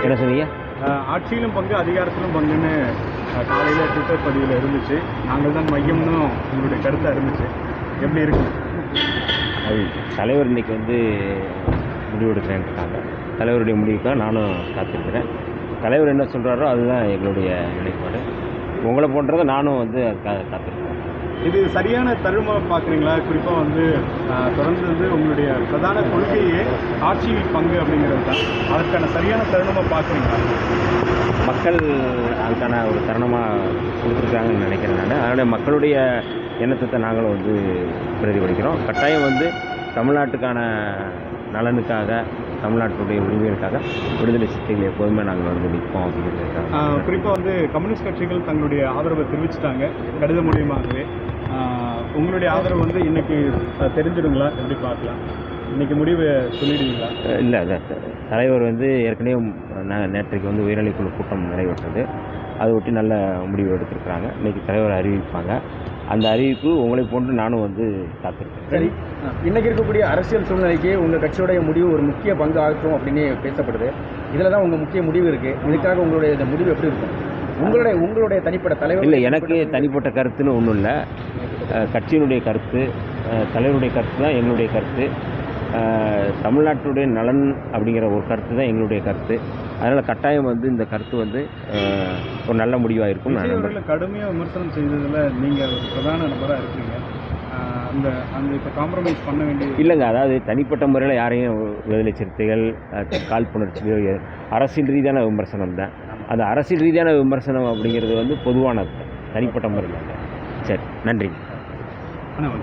என்ன சொன்னீங்க? ஆட்சியிலும் பங்கு அதிகாரத்திலும் பங்குன்னு காலையில் ட்விட்டர் பதிவில் இருந்துச்சு. நாங்கள் தான் மையம்னு உங்களுடைய கருத்தாக இருந்துச்சு. எப்படி இருக்கு? அது தலைவர் இன்றைக்கி முடிவெடுக்கிறேன்ருக்காங்க. தலைவருடைய முடிவுக்காக நானும் காத்திருக்கிறேன். தலைவர் என்ன சொல்கிறாரோ அதுதான் எங்களுடைய நிலைப்பாடு. உங்களை போன்றதை நானும் அதுக்காக காத்திருக்கேன். இது சரியான தருணமாக பார்க்குறீங்களா? குறிப்பாக தொடர்ந்து உங்களுடைய பிரதான கொள்கையே ஆட்சியில் பங்கு அப்படிங்கிறது தான். அதற்கான சரியான தருணமாக பார்க்குறீங்களா? மக்கள் அதுக்கான ஒரு தருணமாக கொடுத்துருக்காங்கன்னு நினைக்கிறேன் நான். அதனால் மக்களுடைய எண்ணத்தை நாங்களும் பிரதிபலிக்கிறோம். கட்டாயம் தமிழ்நாட்டுக்கான நலனுக்காக, தமிழ்நாட்டுடைய உரிமைகளுக்காக விடுதலை சிறுத்தைகள் எப்போதுமே நாங்கள் நிற்போம் அப்படிங்கிறது. குறிப்பாக கம்யூனிஸ்ட் கட்சிகள் தங்களுடைய ஆதரவை தெரிவிச்சிட்டாங்க கடிதம் மூலியமாகவே. உங்களுடைய ஆதரவு இன்னைக்கு தெரிஞ்சிடுங்களா? எப்படி பார்க்கலாம்? இன்றைக்கி முடிவு சொல்லிடுவீங்களா? இல்லை, தலைவர் ஏற்கனவே நேற்றைக்கு உயர்நிலைக்குழு கூட்டம் நிறைவேற்றது. அதை ஒட்டி நல்ல முடிவு எடுத்திருக்கிறாங்க. இன்றைக்கி தலைவர் அறிவிப்பாங்க. அந்த அறிவிப்பு உங்களை போன்று நானும் காத்திருக்கேன். சரி, இன்றைக்கி இருக்கக்கூடிய அரசியல் சூழ்நிலைக்கு உங்கள் கட்சியோடைய முடிவு ஒரு முக்கிய பங்கு ஆகும் அப்படின்னு பேசப்படுது. இதில் தான் உங்கள் முக்கிய முடிவு இருக்குது. இதுக்காக உங்களுடைய இந்த முடிவு எப்படி இருக்கும்? உங்களுடைய தனிப்பட்ட தலைவர் இல்லை, எனக்கு தனிப்பட்ட கருத்துன்னு ஒன்றும் இல்லை. கட்சியினுடைய கருத்து, தலைவருடைய கருத்து தான் எங்களுடைய கருத்து. தமிழ்நாட்டுடைய நலன் அப்படிங்கிற ஒரு கருத்து தான் எங்களுடைய கருத்து. அதனால் கட்டாயம் இந்த கருத்து ஒரு நல்ல முடிவாக இருக்கும். நான் நம்புறேன். கடுமையாக விமர்சனம் செய்ததில் நீங்கள் ஒரு பிரதான நபராக இருக்கீங்க. அந்த இப்போ காம்ப்ரமைஸ் பண்ண வேண்டிய இல்லைங்க. அதாவது தனிப்பட்ட முறையில் யாரையும் விடுதலை சிறுத்தைகள் காழ்ப்புணர்ச்சியோ அரசியல் ரீதியான விமர்சனம் தான். அந்த அரசியல் ரீதியான விமர்சனம் அப்படிங்கிறது பொதுவானது, தனிப்பட்ட முறையில். சரி, நன்றி. ஆனால்